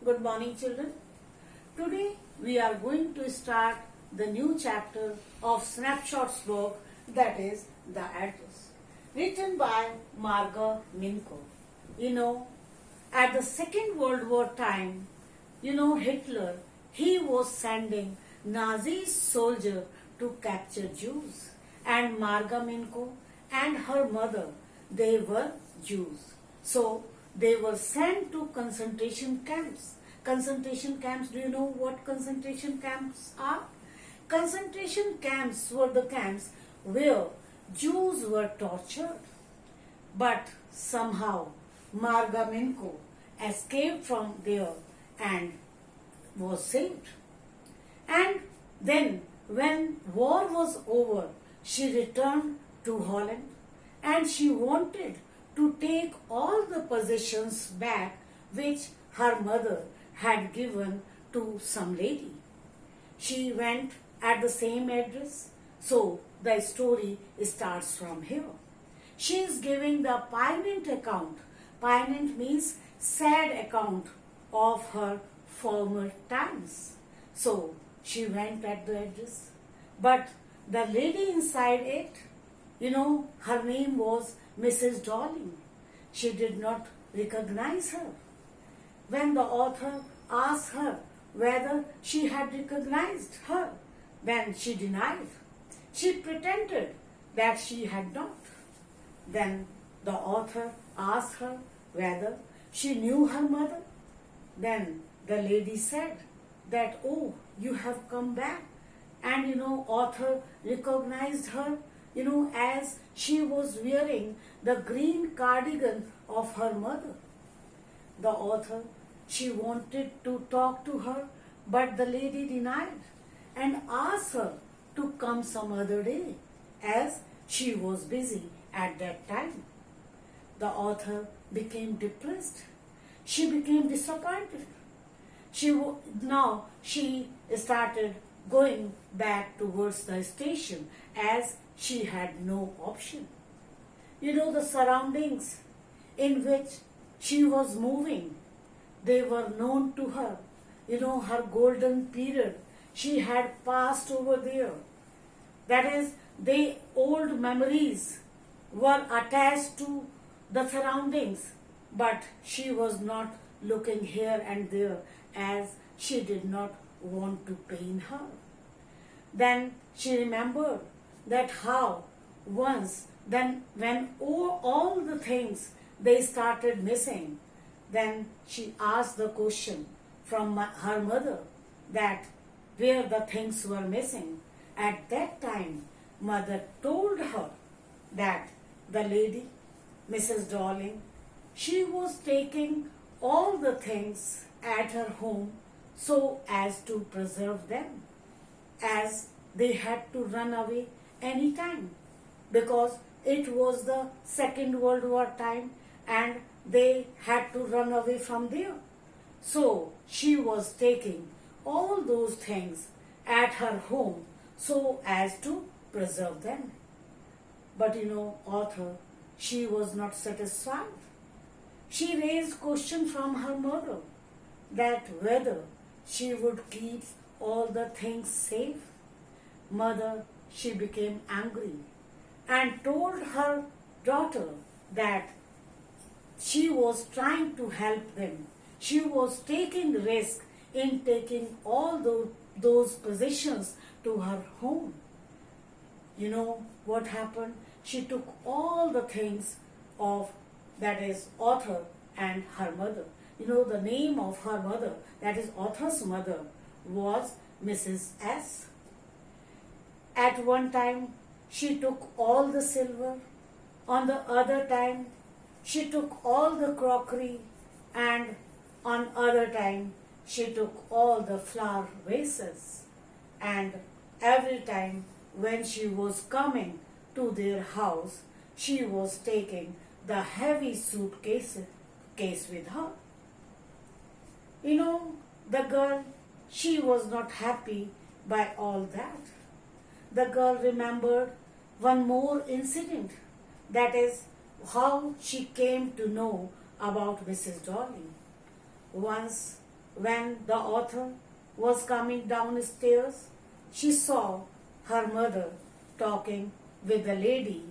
Good morning, children. Today we are going to start the new chapter of Snapshots book, that is The Address, written by Marga, Minco. At the Second World War time, Hitler, he was sending Nazi soldiers to capture Jews. And Marga Minco and her mother, they were Jews. So they were sent to concentration camps. Concentration camps, do you know what concentration camps are? Concentration camps were the camps where Jews were tortured. But somehow Marga Minco escaped from there and was saved. And then when war was over, she returned to Holland and she wanted to take all the possessions back which her mother had given to some lady. She went at the same address, so the story starts from here. She is giving the poignant account. Poignant means sad account of her former times. So she went at the address. But the lady inside it, her name was Mrs. Darling. She did not recognize her. When the author asked her whether she had recognized her, then she denied. She pretended that she had not. Then the author asked her whether she knew her mother. Then the lady said that, "Oh, you have come back." And author recognized her, as she was wearing the green cardigan of her mother. The author, she wanted to talk to her, but the lady denied and asked her to come some other day, as she was busy at that time. The author became depressed. She became disappointed. Now she started going back towards the station as she had no option. The surroundings in which she was moving, they were known to her. Her golden period, she had passed over there. That is, the old memories were attached to the surroundings, but she was not looking here and there as she did not want to pain her. Then she remembered that how once, then when all the things they started missing, then she asked the question from her mother that where the things were missing. At that time, mother told her that the lady, Mrs. Darling, she was taking all the things at her home so as to preserve them, as they had to run away any time, because it was the Second World War time and they had to run away from there. So she was taking all those things at her home so as to preserve them. But author, she was not satisfied. She raised question from her mother that whether she would keep all the things safe. Mother, she became angry and told her daughter that she was trying to help them. She was taking risk in taking all those possessions to her home. What happened? She took all the things of, that is, author and her mother. The name of her mother, that is author's mother, was Mrs. S. At one time, she took all the silver. On the other time, she took all the crockery. And on other time, she took all the flower vases. And every time when she was coming to their house, she was taking the heavy suitcase with her. The girl, she was not happy by all that. The girl remembered one more incident, that is how she came to know about Mrs. Darling. Once when the author was coming downstairs, she saw her mother talking with the lady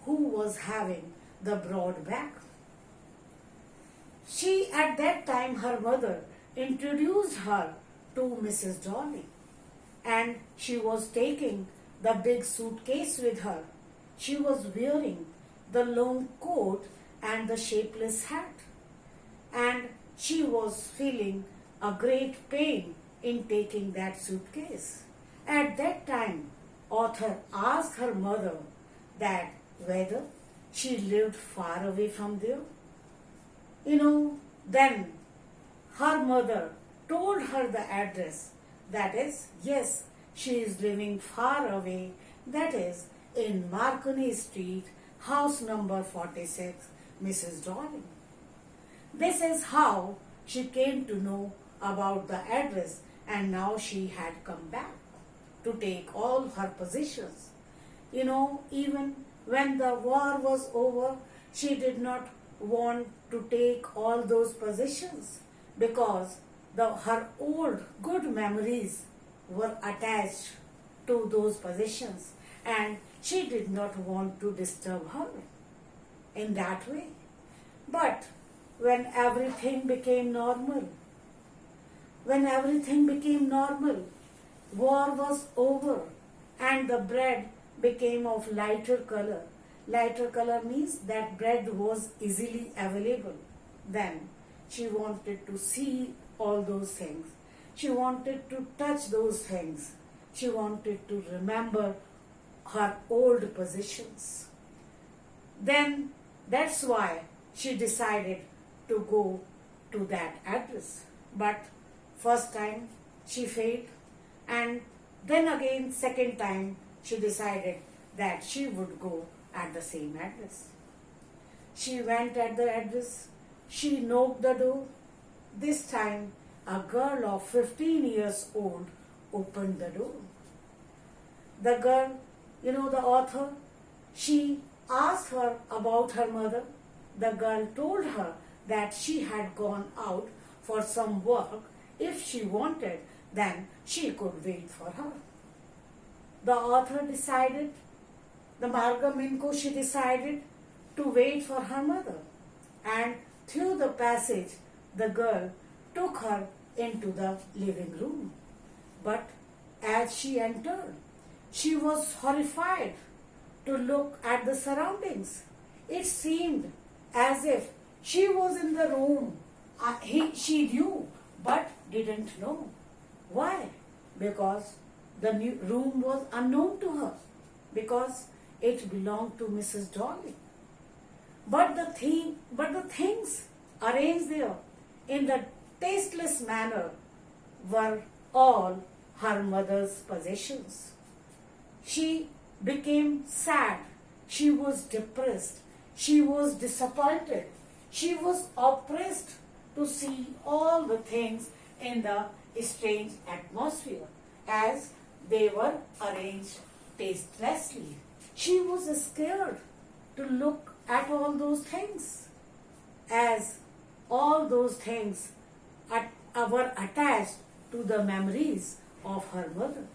who was having the broad back. She, at that time, her mother introduced her to Mrs. Dolly, and she was taking the big suitcase with her. She was wearing the long coat and the shapeless hat, and she was feeling a great pain in taking that suitcase. At that time, author asked her mother that whether she lived far away from there. Then her mother told her the address. That is, yes, she is living far away. That is, in Marconi Street, house number 46, Mrs. Dolly. This is how she came to know about the address, and now she had come back to take all her possessions. Even when the war was over, she did not want to take all those possessions because her old good memories were attached to those possessions, and she did not want to disturb her in that way. But when everything became normal, war was over and the bread became of lighter color. Lighter color means that bread was easily available. Then she wanted to see all those things. She wanted to touch those things. She wanted to remember her old possessions. Then that's why she decided to go to that address. But first time she failed, and then again second time she decided that she would go at the same address. She went at the address. She knocked the door. This time a girl of 15 years old opened the door. The girl, the author, she asked her about her mother. The girl told her that she had gone out for some work. If she wanted, then she could wait for her. The author decided, the Marga Minco, she decided to wait for her mother. And through the passage, the girl took her into the living room. But as she entered, she was horrified to look at the surroundings. It seemed as if she was in the room. She knew, but didn't know. Why? Because the new room was unknown to her, because it belonged to Mrs. Dolly. But the things arranged there in the tasteless manner were all her mother's possessions. She became sad. She was depressed. She was disappointed. She was oppressed to see all the things in the strange atmosphere as they were arranged tastelessly. She was scared to look at all those things, as all those things were attached to the memories of her mother.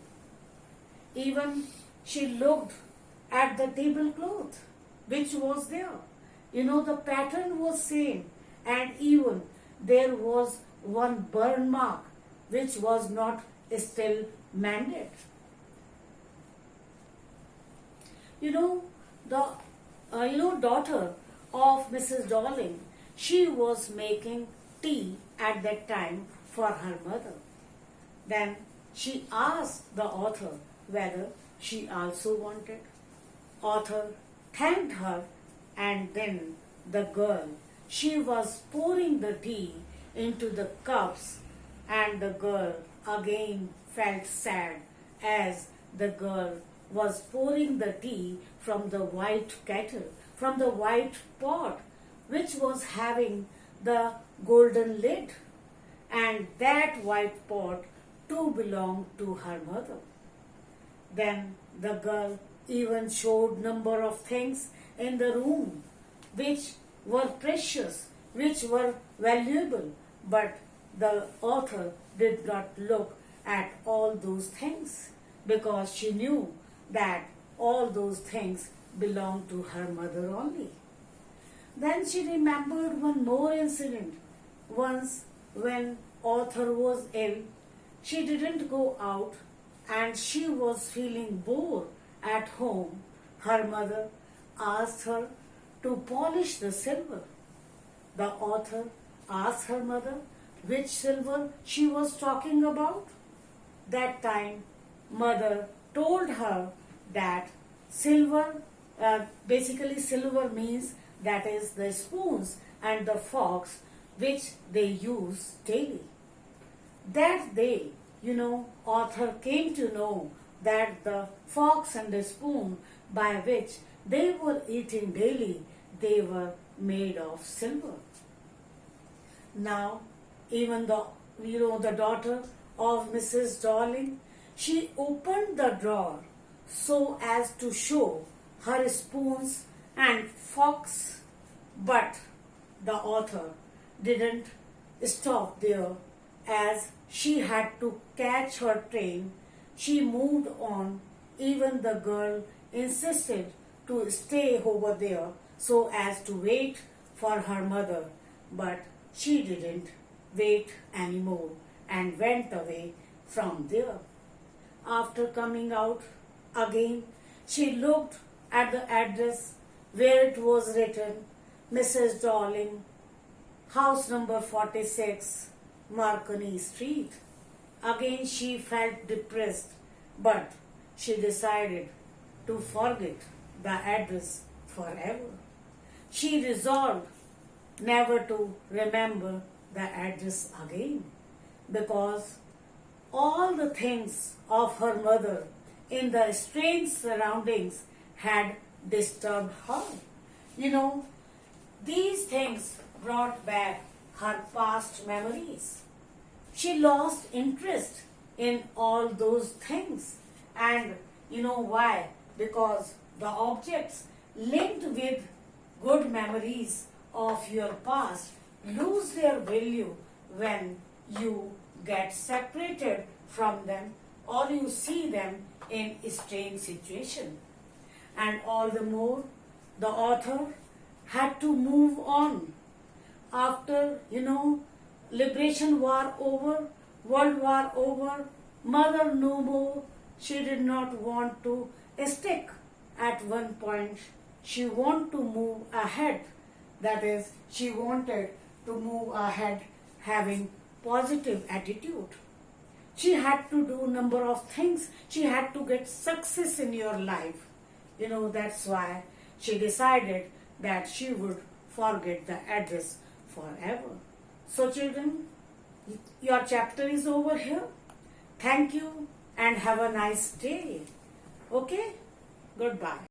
Even she looked at the tablecloth which was there. The pattern was same, and even there was one burn mark which was not still mended. The daughter of Mrs. Dolling, she was making tea at that time for her mother. Then she asked the author whether she also wanted. Author thanked her, and then the girl, she was pouring the tea into the cups, and the girl again felt sad as the girl was pouring the tea from the white kettle, from the white pot, which was having the golden lid, and that white pot too belonged to her mother. Then the girl even showed number of things in the room which were precious, which were valuable, but the author did not look at all those things because she knew that all those things belonged to her mother only. Then she remembered one more incident. Once, when author was ill, she didn't go out and she was feeling bored at home. Her mother asked her to polish the silver. The author asked her mother which silver she was talking about. That time, mother told her that silver, basically silver means that is the spoons and the forks which they use daily. That day, author came to know that the forks and the spoon by which they were eating daily, they were made of silver. Now, even the daughter of Mrs. Darling, she opened the drawer so as to show her spoons and forks, but the author didn't stop there as she had to catch her train. She moved on. Even the girl insisted to stay over there so as to wait for her mother, but she didn't wait anymore and went away from there. After coming out again, she looked at the address where it was written, Mrs. Darling, house number 46, Marconi Street. Again she felt depressed, but she decided to forget the address forever. She resolved never to remember the address again because all the things of her mother in the strange surroundings had disturbed her. These things brought back her past memories. She lost interest in all those things. And you know why? Because the objects linked with good memories of your past lose their value when you get separated from them or you see them in a strange situation. And all the more, the author had to move on. After, Liberation War over, World War over, mother no more, she did not want to stick at one point. She wanted to move ahead. That is, she wanted to move ahead having positive attitude. She had to do number of things. She had to get success in your life. That's why she decided that she would forget the address forever. So children, your chapter is over here. Thank you and have a nice day. Okay? Goodbye.